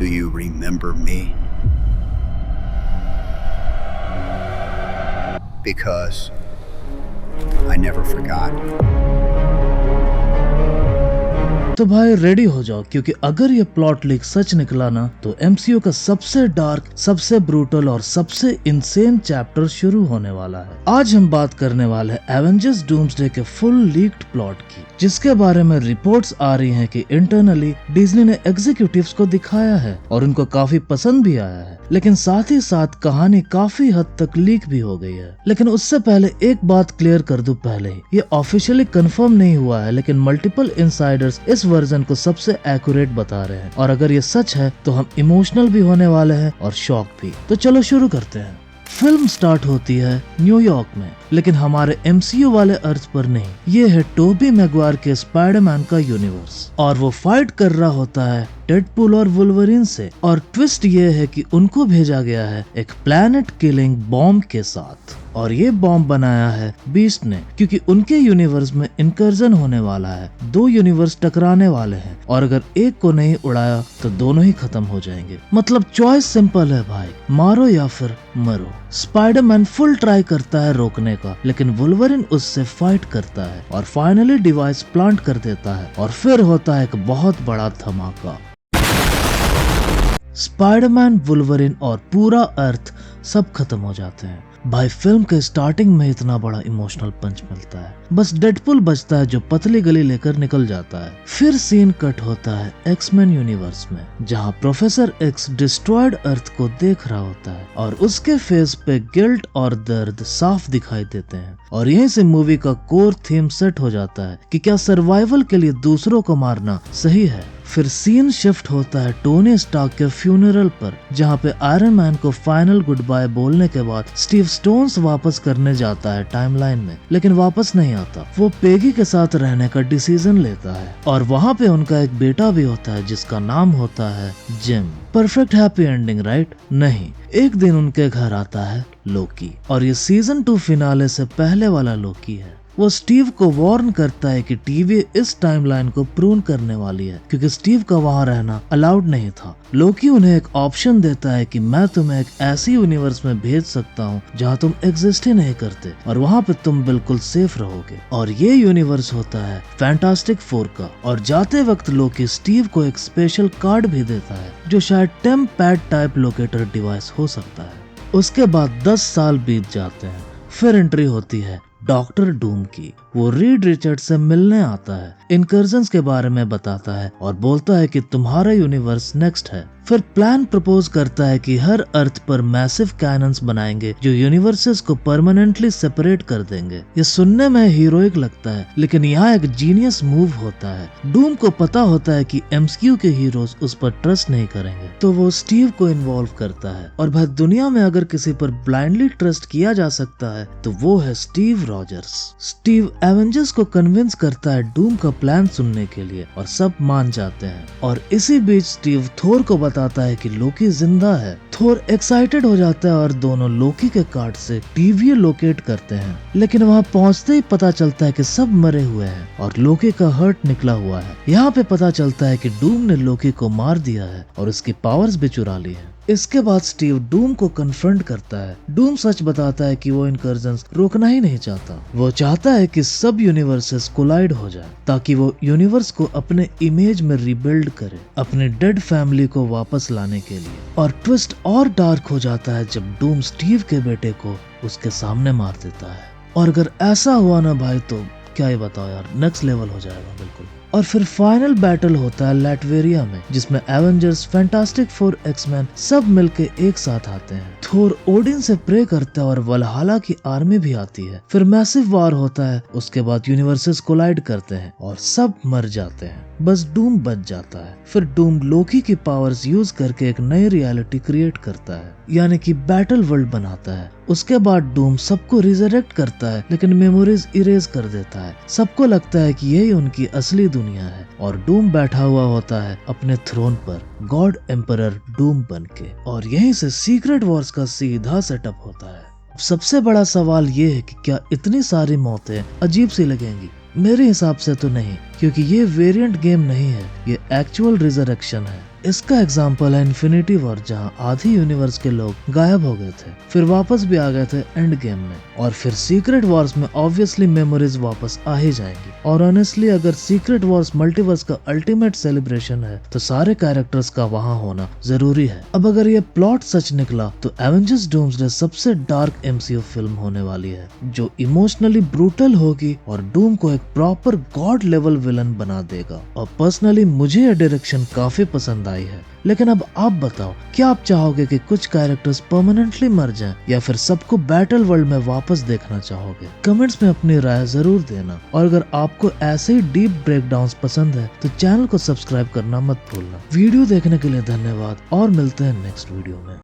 you remember me? Because I never forgot. तो भाई ready हो जाओ, क्योंकि अगर ये प्लॉट लीक सच निकला ना तो एमसीयू का सबसे डार्क, सबसे ब्रूटल और सबसे इंसेन चैप्टर शुरू होने वाला है। आज हम बात करने वाले हैं एवेंजर्स डूम्सडे के फुल लीक्ड प्लॉट की, जिसके बारे में रिपोर्ट्स आ रही हैं कि इंटरनली डिज्नी ने एग्जीक्यूटिव्स को दिखाया है और उनको काफी पसंद भी आया है, लेकिन साथ ही साथ कहानी काफी हद तक लीक भी हो गई है। लेकिन उससे पहले एक बात क्लियर कर दूं पहले ही, ये ऑफिशियली कंफर्म नहीं हुआ है, लेकिन मल्टीपल इनसाइडर्स इस वर्जन को सबसे एक्यूरेट बता रहे हैं, और अगर ये सच है तो हम इमोशनल भी होने वाले हैं और शॉक भी। तो चलो शुरू करते हैं। फिल्म स्टार्ट होती है न्यूयॉर्क में, लेकिन हमारे एमसीयू वाले अर्थ पर नहीं। ये है टोबी मैगवायर के स्पाइडरमैन का यूनिवर्स, और वो फाइट कर रहा होता है डेडपूल और वुल्वरीन से। और ट्विस्ट ये है कि उनको भेजा गया है एक प्लैनेट किलिंग बॉम्ब के साथ, और ये बॉम्ब बनाया है बीस्ट ने, क्योंकि उनके यूनिवर्स में इनकर्जन होने वाला है। दो यूनिवर्स टकराने वाले हैं, और अगर एक को नहीं उड़ाया तो दोनों ही खत्म हो जाएंगे। मतलब चॉइस सिंपल है भाई, मारो या फिर मरो। स्पाइडरमैन फुल ट्राई करता है रोकने का, लेकिन वुल्वरीन उससे फाइट करता है और फाइनली डिवाइस प्लांट कर देता है, और फिर होता है एक बहुत बड़ा धमाका। स्पाइडरमैन, वुल्वरीन और पूरा अर्थ सब खत्म हो जाते हैं। भाई फिल्म के स्टार्टिंग में इतना बड़ा इमोशनल पंच मिलता है, बस डेडपूल बचता है जो पतली गली लेकर निकल जाता है। फिर सीन कट होता है एक्समैन यूनिवर्स में, जहां प्रोफेसर एक्स डिस्ट्रॉयड अर्थ को देख रहा होता है, और उसके फेस पे गिल्ट और दर्द साफ दिखाई देते हैं। और यहीं से मूवी का कोर थीम सेट हो जाता है कि क्या सर्वाइवल के लिए दूसरों को मारना सही है। फिर सीन शिफ्ट होता है टोनी स्टार्क के फ्यूनरल पर, जहाँ पे आयरन मैन को फाइनल गुड बाय बोलने के बाद स्टीव स्टोन्स वापस करने जाता है टाइमलाइन में, लेकिन वापस नहीं आता। वो पेगी के साथ रहने का डिसीजन लेता है, और वहाँ पे उनका एक बेटा भी होता है जिसका नाम होता है gym. Perfect happy ending right? नहीं, एक दिन उनके घर आता है लोकी, और ये सीजन 2 फिनाले से पहले वाला लोकी है। वो स्टीव को वार्न करता है कि टीवी इस टाइमलाइन को प्रून करने वाली है, क्योंकि स्टीव का वहाँ रहना अलाउड नहीं था। लोकी उन्हें एक ऑप्शन देता है कि मैं तुम्हें एक ऐसी यूनिवर्स में भेज सकता हूँ जहाँ तुम एग्जिस्ट ही नहीं करते, और वहाँ पे तुम बिल्कुल सेफ रहोगे। और ये यूनिवर्स होता है फैंटास्टिक 4 का। और जाते वक्त लोकी स्टीव को एक स्पेशल कार्ड भी देता है, जो शायद temp pad type locator device हो सकता है। उसके बाद 10 साल बीत जाते हैं। फिर एंट्री होती है डॉक्टर डूम की। वो रीड रिचर्ड से मिलने आता है, इनकर्जन्स के बारे में बताता है और बोलता है कि तुम्हारा यूनिवर्स नेक्स्ट है। फिर प्लान प्रपोज करता है कि हर अर्थ पर मैसिव कैनन्स बनाएंगे जो यूनिवर्सेस को परमानेंटली सेपरेट कर देंगे। ये सुनने में हीरोइक लगता है, लेकिन यहाँ एक जीनियस मूव होता है। डूम को पता होता है कि एमसीयू के हीरोज उस पर ट्रस्ट नहीं करेंगे, तो वो स्टीव को इन्वॉल्व करता है। और भाई दुनिया में अगर किसी पर ब्लाइंडली ट्रस्ट किया जा सकता है तो वो है स्टीव रॉजर्स। स्टीव एवेंजर्स को कन्विंस करता है डूम का प्लान सुनने के लिए, और सब मान जाते हैं। और इसी बीच स्टीव थोर को बताता है कि लोकी जिंदा है। थोर एक्साइटेड हो जाता है और दोनों लोकी के कार्ड से टीवी लोकेट करते हैं, लेकिन वहां पहुंचते ही पता चलता है कि सब मरे हुए हैं और लोकी का हर्ट निकला हुआ है। यहाँ पे पता चलता है कि डूम ने लोकी को मार दिया है और उसकी पावर्स भी चुरा ली है। इसके बाद स्टीव डूम को कन्फ्रंट करता है। डूम सच बताता है कि वो इनकर्जन्स रोकना ही नहीं चाहता। वो चाहता है कि सब यूनिवर्सेस कोलाइड हो जाए, ताकि वो यूनिवर्स को अपने इमेज में रिबिल्ड करे, अपने डेड फैमिली को वापस लाने के लिए। और ट्विस्ट और डार्क हो जाता है जब डूम स्टीव के बेटे को उसके सामने मार देता है। और अगर ऐसा हुआ ना भाई, तो क्या ही बताओ यार, नेक्स्ट लेवल हो जाएगा बिल्कुल। और फिर फाइनल बैटल होता है लैटवेरिया में, जिसमें एवेंजर्स, फैंटास्टिक 4, एक्समैन सब मिलके एक साथ आते हैं। थोर ओडिन से प्रे करता है और वल्हाला की आर्मी भी आती है। फिर मैसिव वार होता है। उसके बाद यूनिवर्सेस कोलाइड करते हैं और सब मर जाते हैं, बस डूम बच जाता है। फिर डूम लोकी की पावर्स यूज करके एक नई रियलिटी क्रिएट करता है, यानी कि बैटल वर्ल्ड बनाता है। उसके बाद डूम सबको रिजरेक्ट करता है, लेकिन मेमोरीज इरेज कर देता है। सबको लगता है कि यही उनकी असली दुनिया है, और डूम बैठा हुआ होता है अपने थ्रोन पर, गॉड एम्परर डूम बनके। और यहीं से सीक्रेट वॉर्स का सीधा सेटअप होता है। सबसे बड़ा सवाल ये है कि क्या इतनी सारी मौतें अजीब सी लगेंगी? मेरे हिसाब से तो नहीं, क्योंकि ये वेरिएंट गेम नहीं है, ये एक्चुअल रिजरेक्शन है। इसका एग्जाम्पल है इन्फिनिटी वॉर, जहाँ आधी यूनिवर्स के लोग गायब हो गए थे, फिर वापस भी आ गए थे एंड गेम में, और फिर सीक्रेट वॉर्स में ऑब्वियसली मेमोरीज वापस आ ही जाएंगी। और ऑनेस्टली अगर सीक्रेट वॉर्स मल्टीवर्स का अल्टीमेट सेलिब्रेशन है तो सारे कैरेक्टर्स का वहाँ होना जरूरी है। अब अगर ये प्लॉट सच निकला तो एवेंजर्स डूम्सडे सबसे डार्क एमसीयू फिल्म होने वाली है, जो इमोशनली ब्रूटल होगी और डूम को एक प्रॉपर गॉड लेवल विलन बना देगा। और पर्सनली मुझे ये डायरेक्शन काफी पसंद आई है। लेकिन अब आप बताओ, क्या आप चाहोगे कि कुछ कैरेक्टर्स परमानेंटली मर जाएं या फिर सबको बैटल वर्ल्ड में वापस देखना चाहोगे? कमेंट्स में अपनी राय जरूर देना। और अगर आपको ऐसे ही डीप ब्रेकडाउन्स पसंद है तो चैनल को सब्सक्राइब करना मत भूलना। वीडियो देखने के लिए धन्यवाद और मिलते हैं नेक्स्ट वीडियो में।